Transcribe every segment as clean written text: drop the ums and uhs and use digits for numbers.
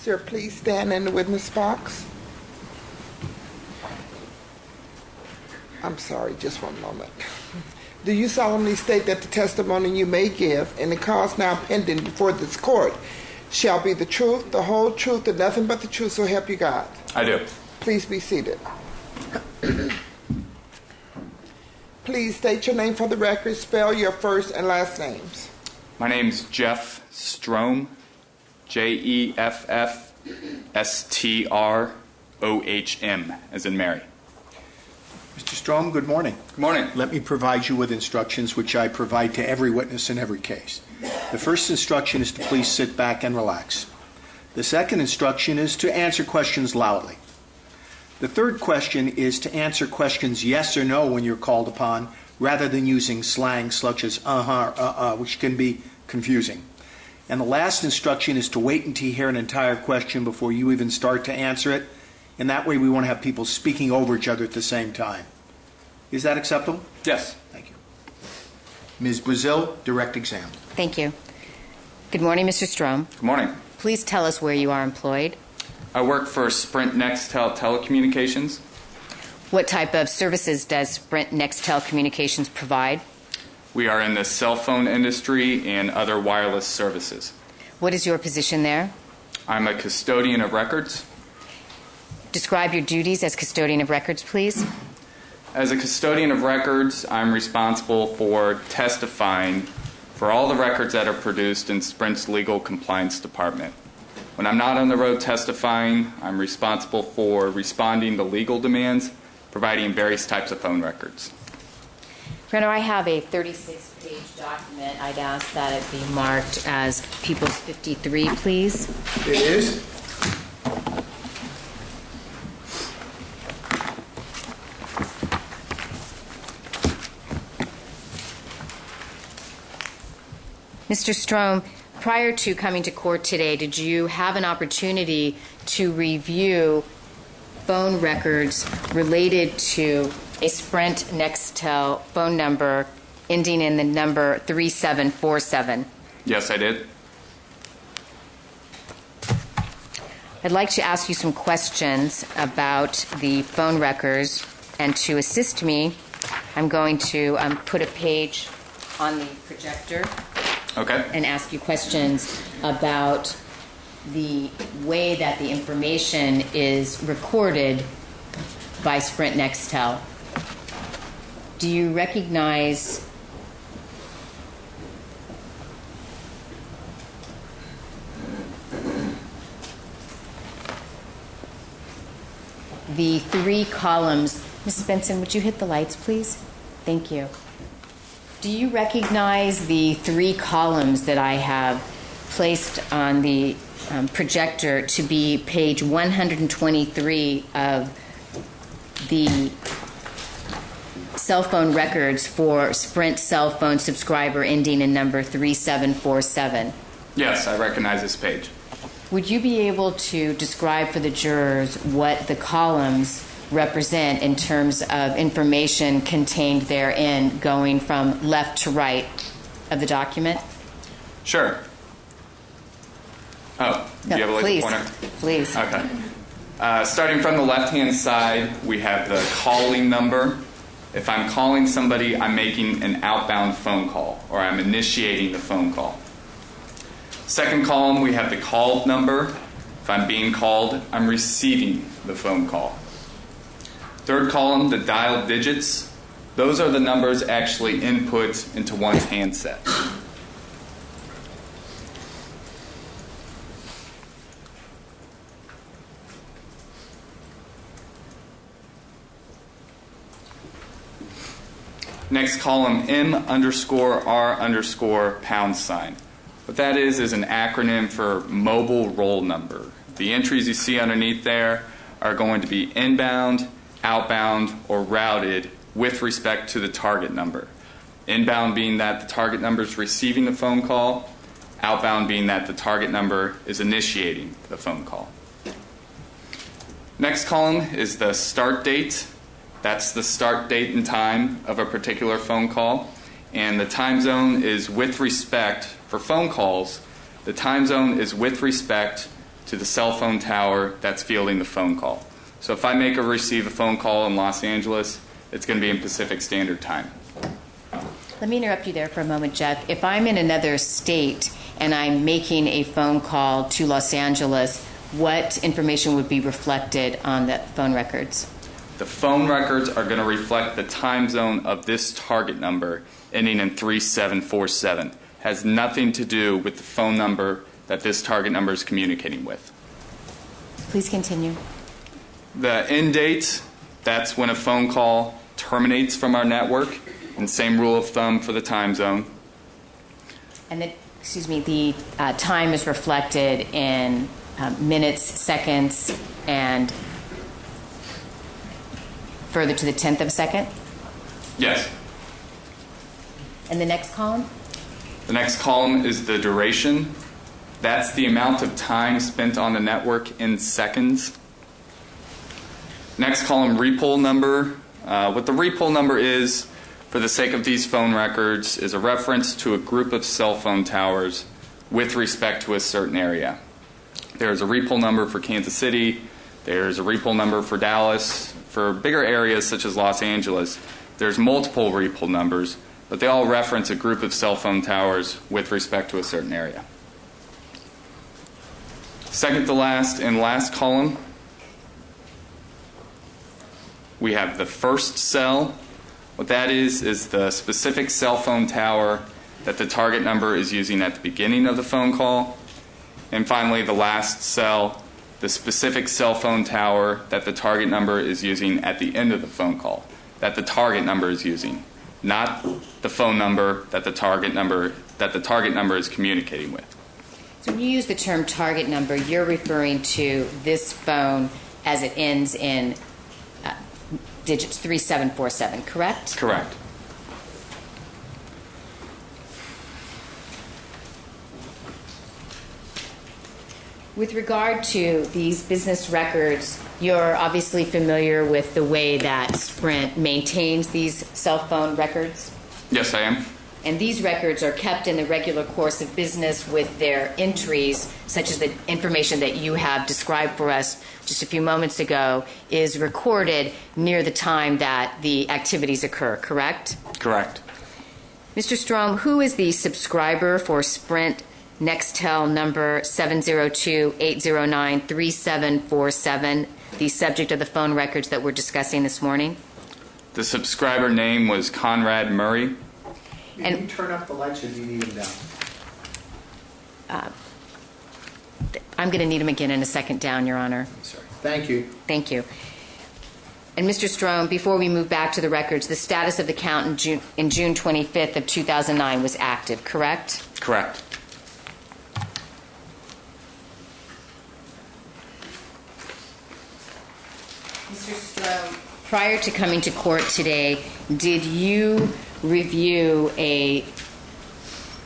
Sir, please stand in the witness box. I'm sorry, just one moment. Do you solemnly state that the testimony you may give in the cause now pending before this court shall be the truth, the whole truth, and nothing but the truth, so help you God? I do. Please be seated. Please state your name for the record. Spell your first and last names. My name's Jeff Strohm, Jeffstrohm, as in Mary. Mr. Strom, good morning. Good morning. Let me provide you with instructions which I provide to every witness in every case. The first instruction is to please sit back and relax. The second instruction is to answer questions loudly. The third question is to answer questions yes or no when you're called upon, rather than using slang such as which can be confusing. And the last instruction is to wait until you hear an entire question before you even start to answer it. And that way we want to have people speaking over each other at the same time. Is that acceptable? Yes. Thank you. Ms. Brazil, direct exam. Thank you. Good morning, Mr. Strom. Good morning. Please tell us where you are employed. I work for Sprint Nextel Telecommunications. What type of services does Sprint Nextel Communications provide? We are in the cell phone industry and other wireless services. What is your position there? I'm a custodian of records. Describe your duties as custodian of records, please. As a custodian of records, I'm responsible for testifying for all the records that are produced in Sprint's legal compliance department. When I'm not on the road testifying, I'm responsible for responding to legal demands, providing various types of phone records. Your Honor, I have a 36-page document. I'd ask that it be marked as People's 53, please. It is. Mr. Strom, prior to coming to court today, did you have an opportunity to review phone records related to a Sprint Nextel phone number ending in the number 3747? Yes, I did. I'd like to ask you some questions about the phone records, and to assist me, I'm going to put a page on the projector. Okay. And ask you questions about the way that the information is recorded by Sprint Nextel. Do you recognize the three columns? Mrs. Benson, would you hit the lights, please? Thank you. Do you recognize the three columns that I have placed on the projector to be page 123 of the cell phone records for Sprint cell phone subscriber ending in number 3747? Yes, I recognize this page. Would you be able to describe for the jurors what the columns represent in terms of information contained therein, going from left to right of the document? Sure. Oh, do you have a laser pointer? Please. Okay. Starting from the left-hand side, we have the calling number. If I'm calling somebody, I'm making an outbound phone call, or I'm initiating the phone call. Second column, we have the called number. If I'm being called, I'm receiving the phone call. Third column, the dialed digits. Those are the numbers actually input into one's handset. Next column, M_R_pound sign. What that is an acronym for mobile roll number. The entries you see underneath there are going to be inbound, outbound, or routed with respect to the target number. Inbound being that the target number is receiving the phone call, outbound being that the target number is initiating the phone call. Next column is the start date. That's the start date and time of a particular phone call. And the time zone is with respect, for phone calls, the time zone is with respect to the cell phone tower that's fielding the phone call. So if I make or receive a phone call in Los Angeles, it's going to be in Pacific Standard Time. Let me interrupt you there for a moment, Jeff. If I'm in another state and I'm making a phone call to Los Angeles, what information would be reflected on the phone records? The phone records are going to reflect the time zone of this target number ending in 3747. Has nothing to do with the phone number that this target number is communicating with. Please continue. The end date, that's when a phone call terminates from our network, and same rule of thumb for the time zone. And the time is reflected in minutes, seconds, and further to the 10th of a second? Yes. And the next column? The next column is the duration. That's the amount of time spent on the network in seconds. Next column, repull number. What the repull number is, for the sake of these phone records, is a reference to a group of cell phone towers with respect to a certain area. There's a repull number for Kansas City. There's a repull number for Dallas. For bigger areas such as Los Angeles, there's multiple repull numbers, but they all reference a group of cell phone towers with respect to a certain area. Second to last and last column, we have the first cell. What that is the specific cell phone tower that the target number is using at the beginning of the phone call. And finally, the last cell, the specific cell phone tower that the target number is using at the end of the phone call, that the target number is using, not the phone number that the target number is communicating with. So when you use the term target number, you're referring to this phone as it ends in digits 3747, correct? Correct. With regard to these business records, you're obviously familiar with the way that Sprint maintains these cell phone records? Yes, I am. And these records are kept in the regular course of business with their entries, such as the information that you have described for us just a few moments ago, is recorded near the time that the activities occur, correct? Correct. Mr. Strom, who is the subscriber for Sprint Nextel number 702-809-3747, the subject of the phone records that we're discussing this morning? The subscriber name was Conrad Murray. Can you turn up the lights or do you need them down? I'm going to need them again in a second down, Your Honor. Sorry. Thank you. Thank you. And Mr. Strom, before we move back to the records, the status of the count in June 25th of 2009 was active, correct? Correct. Mr. Strom, prior to coming to court today, did you review a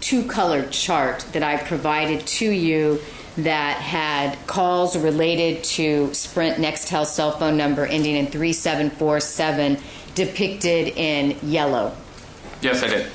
two-colored chart that I provided to you that had calls related to Sprint Nextel cell phone number ending in 3747 depicted in yellow? Yes, I did.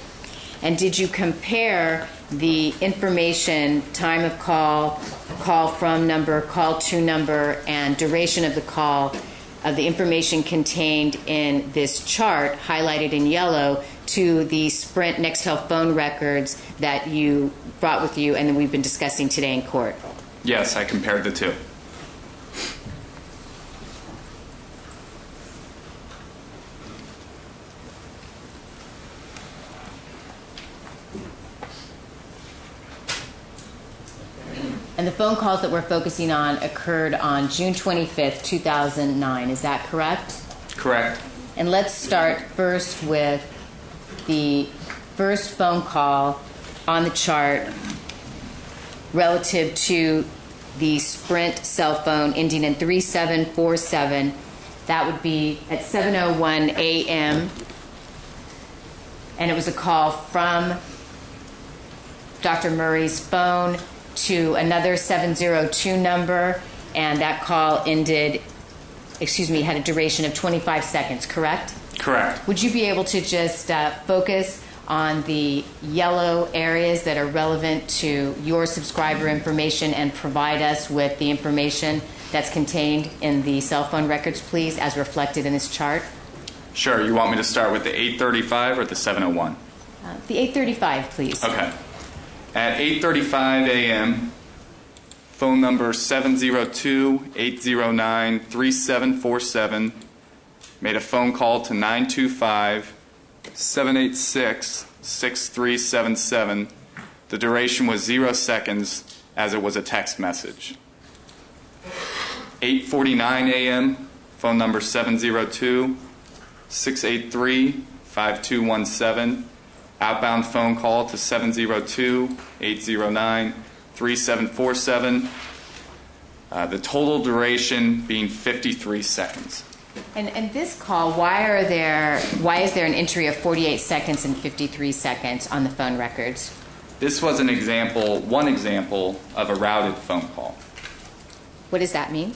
And did you compare the information, time of call, call from number, call to number, and duration of the call of the information contained in this chart highlighted in yellow to the Sprint Nextel phone records that you brought with you and that we've been discussing today in court? Yes, I compared the two. And the phone calls that we're focusing on occurred on June 25th, 2009. Is that correct? Correct. And let's start first with the first phone call on the chart relative to the Sprint cell phone ending in 3747. That would be at 7:01 a.m. And it was a call from Dr. Murray's phone to another 702 number, and that call had a duration of 25 seconds, correct? Correct. Would you be able to just focus on the yellow areas that are relevant to your subscriber information and provide us with the information that's contained in the cell phone records, please, as reflected in this chart? Sure. You want me to start with the 835 or the 701? The 835, please. Okay. At 8:35 a.m., phone number 702-809-3747 made a phone call to 925-786-6377. The duration was 0 seconds as it was a text message. 8:49 a.m., phone number 702-683-5217. Outbound phone call to 702-809-3747. The total duration being 53 seconds. And this call, why is there an entry of 48 seconds and 53 seconds on the phone records? This was one example of a routed phone call. What does that mean?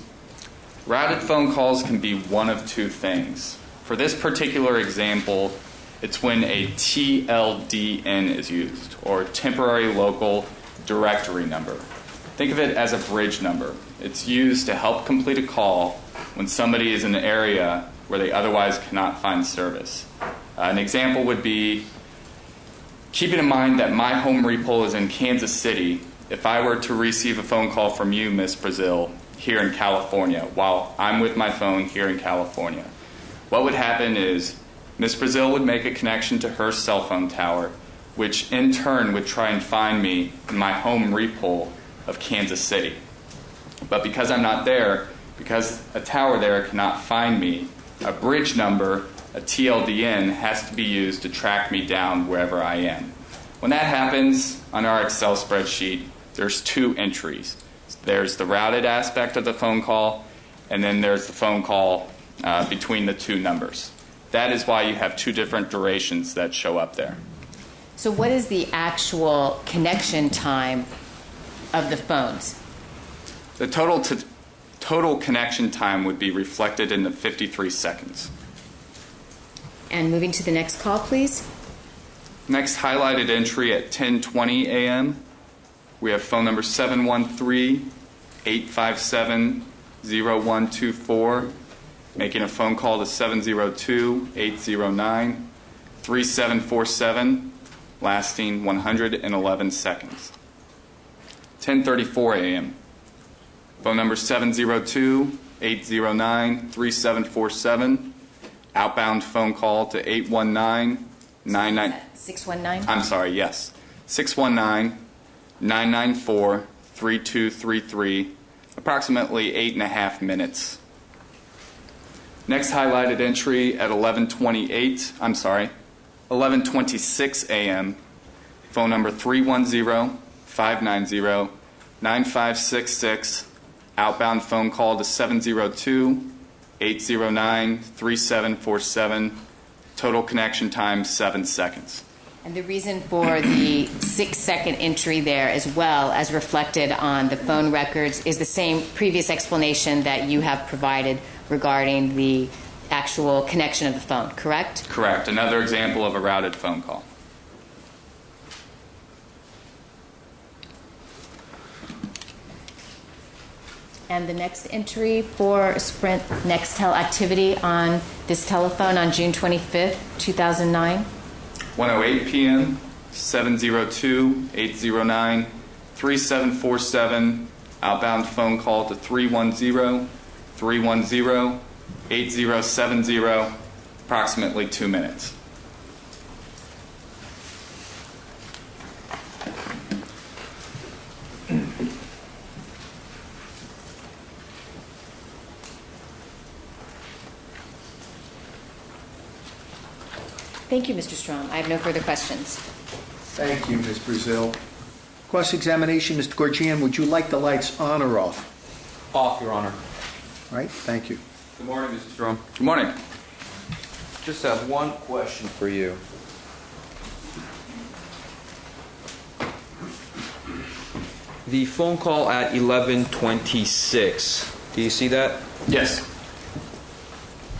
Routed phone calls can be one of two things. For this particular example, it's when a TLDN is used, or temporary local directory number. Think of it as a bridge number. It's used to help complete a call when somebody is in an area where they otherwise cannot find service. An example would be, keeping in mind that my home repo is in Kansas City, if I were to receive a phone call from you, Ms. Brazil, here in California, while I'm with my phone here in California, what would happen is Ms. Brazil would make a connection to her cell phone tower, which in turn would try and find me in my home repo of Kansas City. But because I'm not there, because a tower there cannot find me, a bridge number, a TLDN, has to be used to track me down wherever I am. When that happens, on our Excel spreadsheet, there's two entries. There's the routed aspect of the phone call, and then there's the phone call between the two numbers. That is why you have two different durations that show up there. So what is the actual connection time of the phones? The total connection time would be reflected in the 53 seconds. And moving to the next call, please. Next highlighted entry at 10:20 a.m., we have phone number 713-857-0124, making a phone call to 702-809-3747, lasting 111 seconds. 10:34 a.m., phone number 702-809-3747, outbound phone call to 819-99... 619? I'm sorry, yes. 619-994-3233, approximately 8.5 minutes. Next highlighted entry at 11:26 a.m., phone number 310-590-9566, outbound phone call to 702-809-3747, total connection time 7 seconds. And the reason for the 6-second entry there, as well as reflected on the phone records, is the same previous explanation that you have provided regarding the actual connection of the phone, correct? Correct. Another example of a routed phone call. And the next entry for Sprint Nextel activity on this telephone on June 25th, 2009. 1:08 p.m., 702-809-3747, outbound phone call to 310-310-8070, approximately 2 minutes. Thank you, Mr. Strom. I have no further questions. Thank you, Ms. Brazil. Cross-examination, Mr. Gorgian, would you like the lights on or off? Off, Your Honor. All right, thank you. Good morning, Mr. Strom. Good morning. Just have one question for you. The phone call at 11:26. Do you see that? Yes.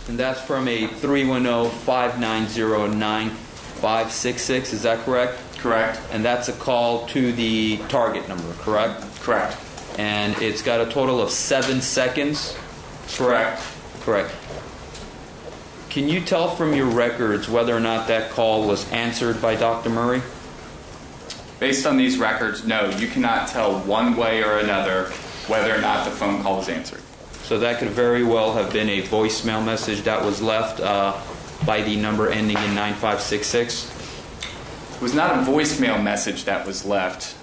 And that's from a 310-590-9566. 9566, is that correct? Correct. And that's a call to the target number, correct? Correct. And it's got a total of 7 seconds? Correct. Correct. Can you tell from your records whether or not that call was answered by Dr. Murray? Based on these records, no. You cannot tell one way or another whether or not the phone call was answered. So that could very well have been a voicemail message that was left by the number ending in 9566? It was not a voicemail message that was left.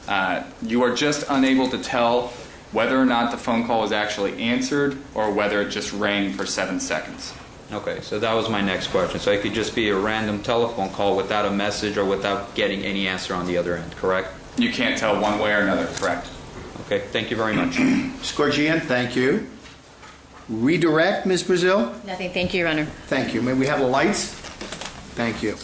You are just unable to tell whether or not the phone call was actually answered or whether it just rang for 7 seconds. Okay, so that was my next question. So it could just be a random telephone call without a message or without getting any answer on the other end, correct? You can't tell one way or another, correct? Okay, thank you very much. Ms. Gorgian, thank you. Redirect, Ms. Brazil? Nothing, thank you, Your Honor. Thank you. May we have the lights? Thank you.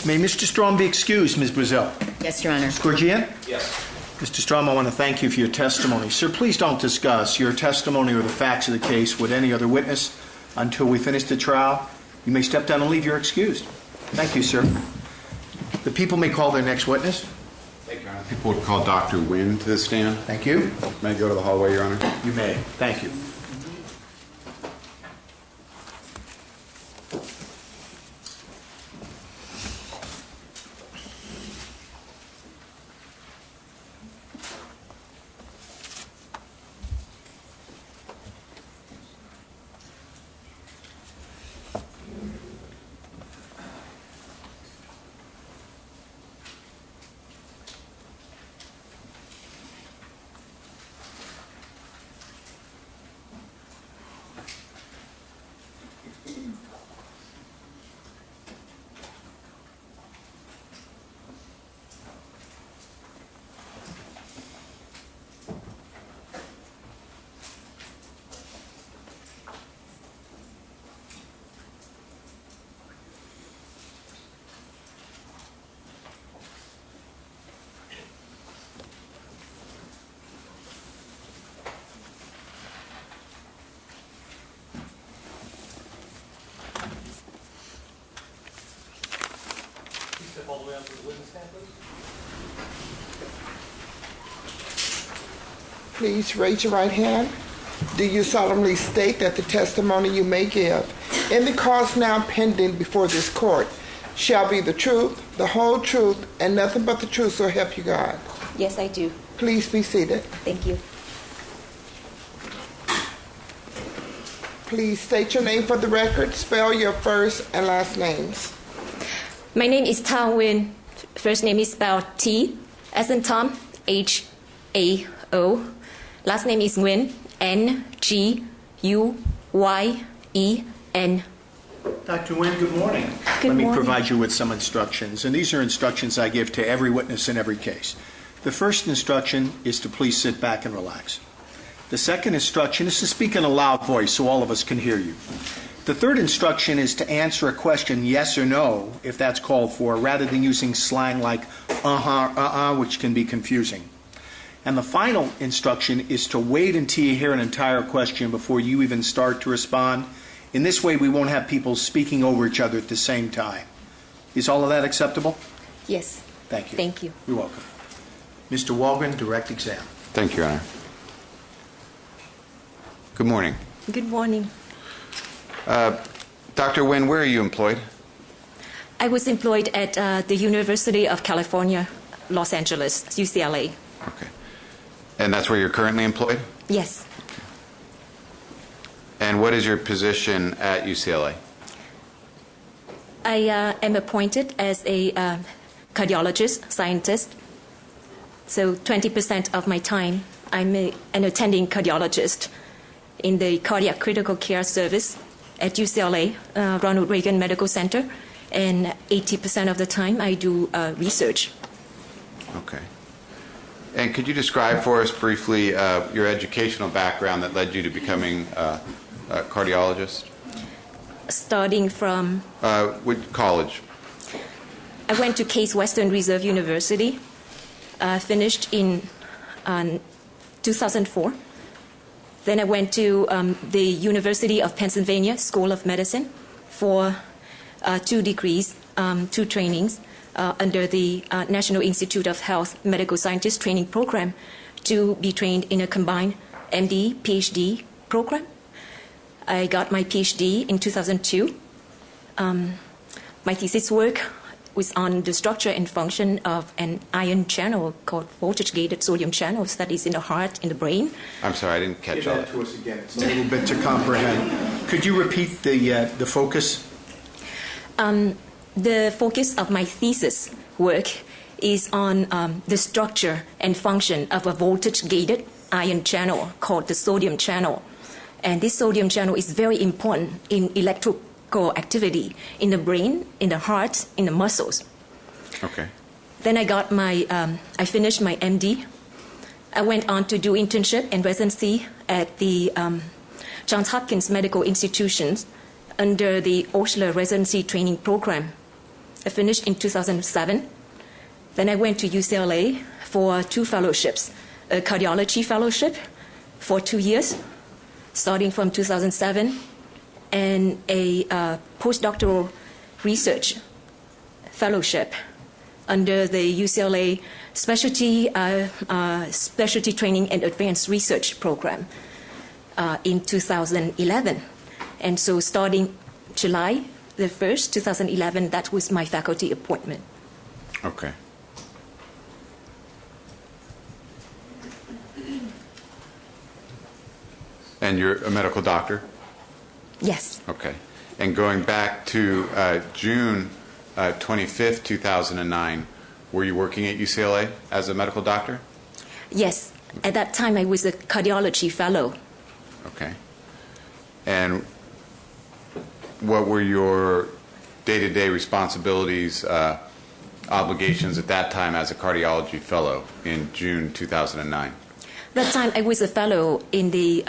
May Mr. Strom be excused, Ms. Brazil? Yes, Your Honor. Ms. Gorgian? Yes. Mr. Strom, I want to thank you for your testimony. Sir, please don't discuss your testimony or the facts of the case with any other witness until we finish the trial. You may step down and leave. You're excused. Thank you, sir. The people may call their next witness. Thank you, Your Honor. People would call Dr. Wynn to the stand. Thank you. May I go to the hallway, Your Honor? You may. Thank you. Please raise your right hand. Do you solemnly state that the testimony you may give in the cause now pending before this court shall be the truth, the whole truth, and nothing but the truth, so help you God? Yes, I do. Please be seated. Thank you. Please state your name for the record. Spell your first and last names. My name is Tao Nguyen. First name is spelled T, as in Tom, H-A-O. Last name is Nguyen, N-G-U-Y-E-N. Dr. Nguyen, good morning. Good Let me morning. provide you with some instructions, and these are instructions I give to every witness in every case. The first instruction is to please sit back and relax. The second instruction is to speak in a loud voice so all of us can hear you. The third instruction is to answer a question yes or no, if that's called for, rather than using slang like which can be confusing. And the final instruction is to wait until you hear an entire question before you even start to respond. In this way, we won't have people speaking over each other at the same time. Is all of that acceptable? Yes. Thank you. Thank you. You're welcome. Mr. Walgren, direct exam. Thank you, Your Honor. Good morning. Good morning. Dr. Wynn, where are you employed? I was employed at the University of California, Los Angeles, UCLA. Okay. And that's where you're currently employed? Yes. And what is your position at UCLA? I am appointed as a cardiologist, scientist. So 20% of my time, I'm an attending cardiologist in the cardiac critical care service at UCLA, Ronald Reagan Medical Center. And 80% of the time, I do research. Okay. And could you describe for us briefly your educational background that led you to becoming a cardiologist? Starting from... What college? I went to Case Western Reserve University, finished in 2004. Then I went to the University of Pennsylvania School of Medicine for 2 degrees, two trainings under the National Institute of Health Medical Scientist Training Program to be trained in a combined MD, PhD program. I got my PhD in 2002. My thesis work was on the structure and function of an ion channel called voltage-gated sodium channel studies in the heart, in the brain. I'm sorry, I didn't catch Give all that that. to us again. It's a little bit to comprehend. Could you repeat the focus? The focus of my thesis work is on the structure and function of a voltage-gated ion channel called the sodium channel. And this sodium channel is very important in electrical activity in the brain, in the heart, in the muscles. Okay. Then I finished my MD. I went on to do internship and residency at the Johns Hopkins Medical Institutions under the Osler Residency Training Program. I finished in 2007. Then I went to UCLA for 2 fellowships, a cardiology fellowship for 2 years, starting from 2007, and a postdoctoral research fellowship under the UCLA Specialty Training and Advanced Research Program in 2011. And so starting July the 1st, 2011, that was my faculty appointment. Okay. And you're a medical doctor? Yes, Okay. And going back to June 25th, 2009, were you working at UCLA as a medical doctor? yes. At that time, I was a cardiology fellow. Okay. And what were your day-to-day responsibilities, obligations at that time as a cardiology fellow in June 2009? That time, I was a fellow in the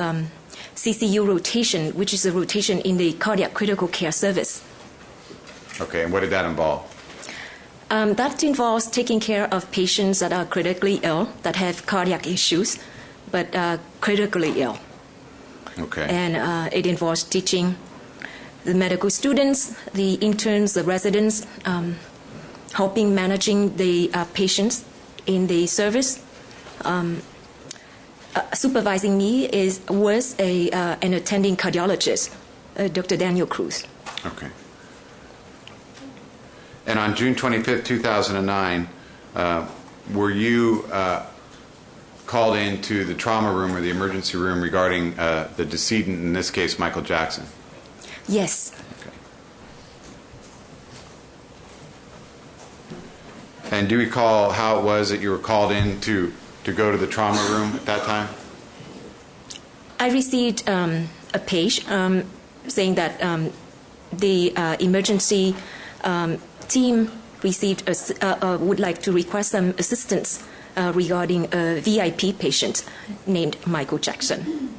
CCU rotation, which is a rotation in the cardiac critical care service. Okay, and what did that involve? That involves taking care of patients that are critically ill, that have cardiac issues, but critically ill. Okay. And it involves teaching the medical students, the interns, the residents, helping managing the patients in the service. Supervising me was an attending cardiologist, Dr. Daniel Cruz. Okay. And on June 25th, 2009, were you called into the trauma room or the emergency room regarding the decedent, in this case, Michael Jackson? Yes. Okay. And do you recall how it was that you were called in to go to the trauma room at that time? I received a page saying that the emergency team would like to request some assistance regarding a VIP patient named Michael Jackson.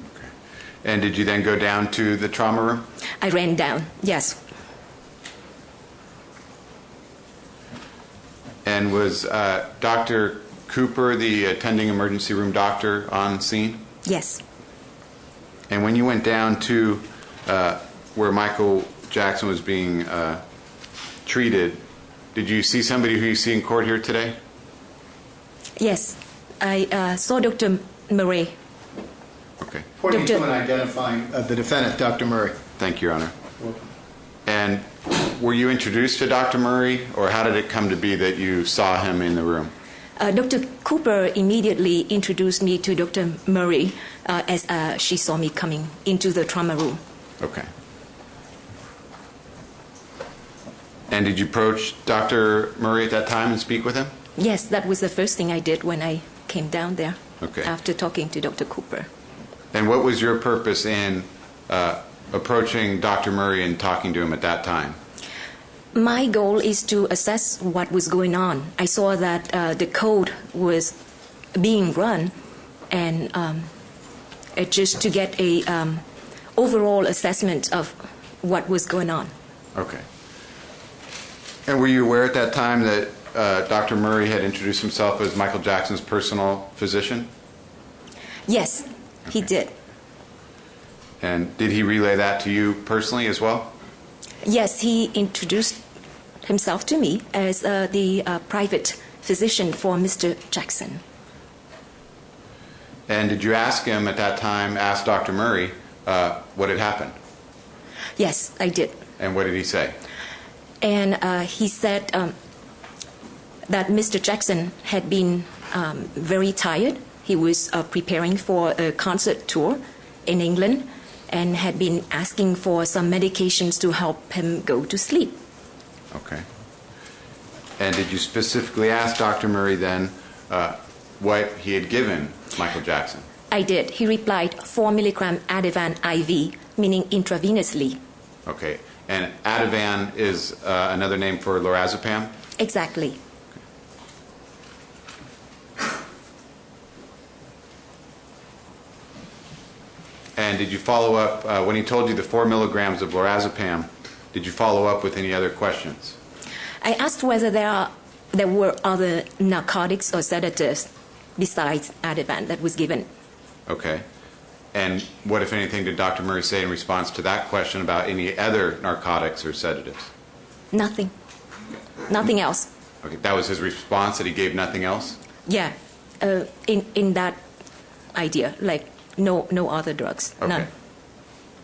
And did you then go down to the trauma room? I ran down, yes. And was Dr. Cooper, the attending emergency room doctor, on scene? Yes. And when you went down to where Michael Jackson was being treated, did you see somebody who you see in court here today? Yes. I saw Dr. Murray. Okay. Pointing Dr. to and identifying the defendant, Dr. Murray. Thank you, Your Honor. And were you introduced to Dr. Murray, or how did it come to be that you saw him in the room? Dr. Cooper immediately introduced me to Dr. Murray as she saw me coming into the trauma room. Okay. And did you approach Dr. Murray at that time and speak with him? Yes, that was the first thing I did when I came down there. Okay. After talking to Dr. Cooper. And what was your purpose in approaching Dr. Murray and talking to him at that time? My goal is to assess what was going on. I saw that the code was being run, and just to get a overall assessment of what was going on. Okay. And were you aware at that time that Dr. Murray had introduced himself as Michael Jackson's personal physician? Yes, he did. And did he relay that to you personally as well? Yes, he introduced himself to me as the private physician for Mr. Jackson. And did you ask him at that time, ask Dr. Murray, what had happened? Yes, I did. And what did he say? And he said that Mr. Jackson had been very tired. He was preparing for a concert tour in England and had been asking for some medications to help him go to sleep. Okay. And did you specifically ask Dr. Murray then what he had given Michael Jackson? I did. He replied 4 milligram Ativan IV, meaning intravenously. Okay. And Ativan is another name for lorazepam? Exactly. And did you follow up, when he told you the 4 milligrams of lorazepam, did you follow up with any other questions? I asked whether there were other narcotics or sedatives besides Ativan that was given. Okay. And what, if anything, did Dr. Murray say in response to that question about any other narcotics or sedatives? Nothing. Nothing else. Okay, that was his response, that he gave nothing else? Yeah. In that idea, like no other drugs. Okay. None.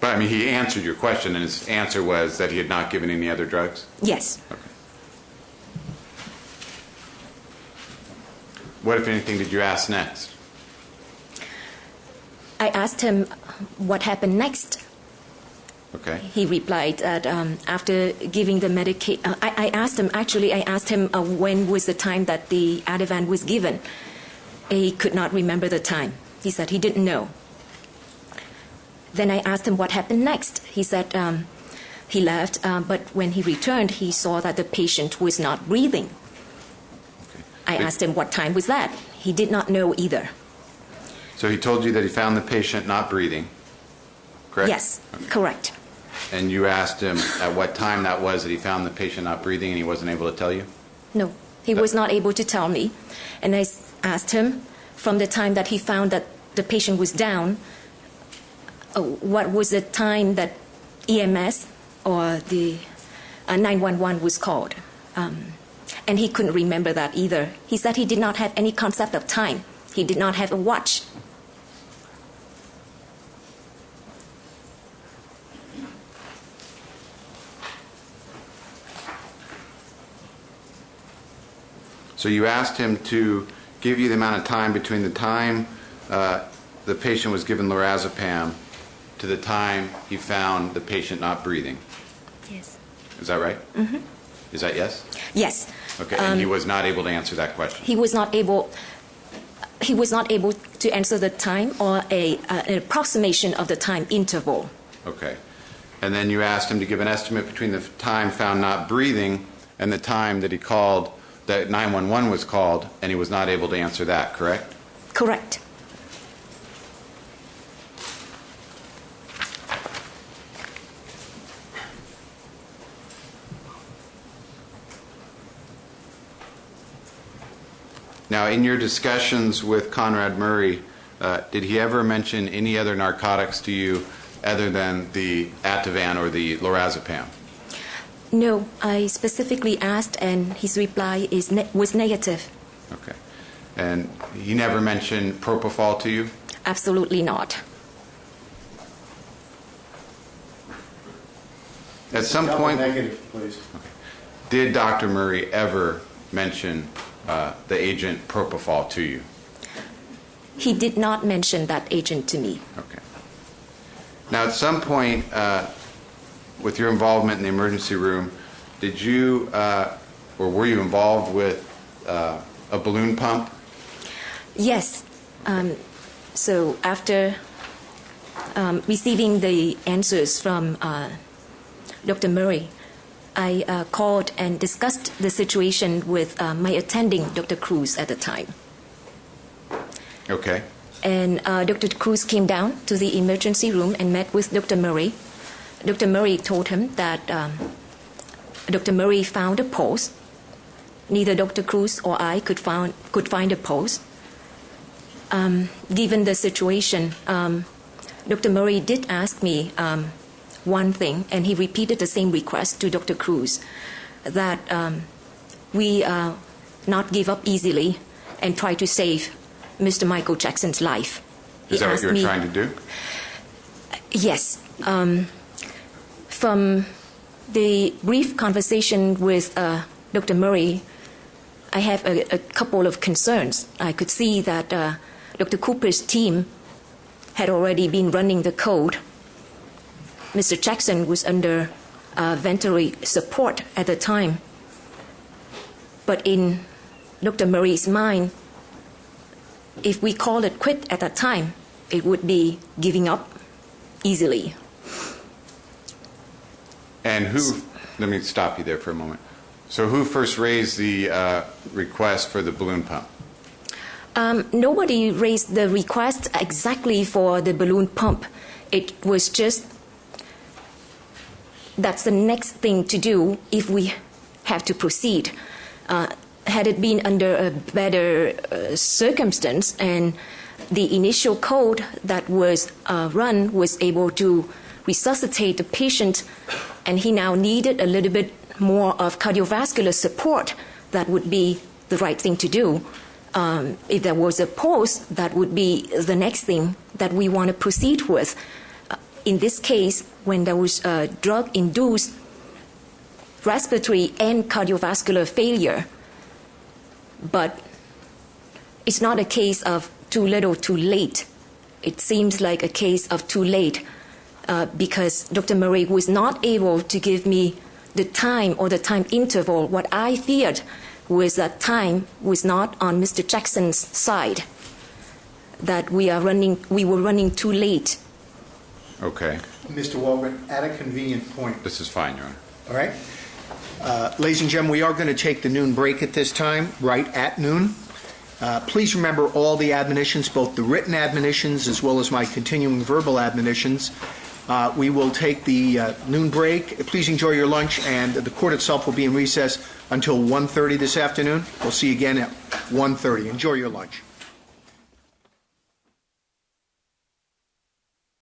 But, I mean, he answered your question, and his answer was that he had not given any other drugs? Yes. Okay. What, if anything, did you ask next? I asked him what happened next. Okay. He replied that after giving the medication, I asked him when was the time that the Ativan was given. He could not remember the time. He said he didn't know. Then I asked him what happened next. He said he left, but when he returned, he saw that the patient was not breathing. Okay. I asked him what time was that. He did not know either. So he told you that he found the patient not breathing, correct? Yes, Okay. correct. And you asked him at what time that was that he found the patient not breathing, and he wasn't able to tell you? No, he was not able to tell me. And I asked him from the time that he found that the patient was down, what was the time that EMS or the 911 was called. And he couldn't remember that either. He said he did not have any concept of time. He did not have a watch. So you asked him to give you the amount of time between the time the patient was given lorazepam to the time he found the patient not breathing. Yes. Is that right? Mm-hmm. Is that yes? Yes. Okay, and he was not able to answer that question? He was not able to answer the time or an approximation of the time interval. Okay. And then you asked him to give an estimate between the time found not breathing and the time that he called, that 911 was called, and he was not able to answer that, correct? Correct. Now, in your discussions with Conrad Murray, did he ever mention any other narcotics to you other than the Ativan or the lorazepam? No, I specifically asked, and his reply was negative. Okay. And he never mentioned propofol to you? Absolutely not. At some point, Negative, please. did Dr. Murray ever mention the agent propofol to you? He did not mention that agent to me. Okay. Now, at some point, with your involvement in the emergency room, did you or were you involved with a balloon pump? Yes. So after receiving the answers from Dr. Murray, I called and discussed the situation with my attending, Dr. Cruz, at the time. Okay. And Dr. Cruz came down to the emergency room and met with Dr. Murray. Dr. Murray told him that Dr. Murray found a pulse. Neither Dr. Cruz or I could find a pulse. Given the situation, Dr. Murray did ask me one thing, and he repeated the same request to Dr. Cruz. that we not give up easily and try to save Mr. Michael Jackson's life. Is that what you were trying to do? Yes. From the brief conversation with Dr. Murray, I have a couple of concerns. I could see that Dr. Cooper's team had already been running the code. Mr. Jackson was under ventilatory support at the time. But in Dr. Murray's mind, if we call it quit at that time, it would be giving up easily. And who, let me stop you there for a moment. So who first raised the request for the balloon pump? Nobody raised the request exactly for the balloon pump. It was just, that's the next thing to do if we have to proceed. Had it been under a better circumstance and the initial code that was run was able to resuscitate the patient and he now needed a little bit more of cardiovascular support, that would be the right thing to do. If there was a pause, that would be the next thing that we want to proceed with. In this case, when there was drug-induced respiratory and cardiovascular failure, but it's not a case of too little, too late. It seems like a case of too late because Dr. Murray was not able to give me the time or the time interval. What I feared was that time was not on Mr. Jackson's side, that we were running too late. Okay. Mr. Walgren, at a convenient point. This is fine, Your Honor. All right. Ladies and gentlemen, we are going to take the noon break at this time, right at noon. Please remember all the admonitions, both the written admonitions as well as my continuing verbal admonitions. We will take the noon break. Please enjoy your lunch, and the court itself will be in recess until 1:30 this afternoon. We'll see you again at 1:30. Enjoy your lunch.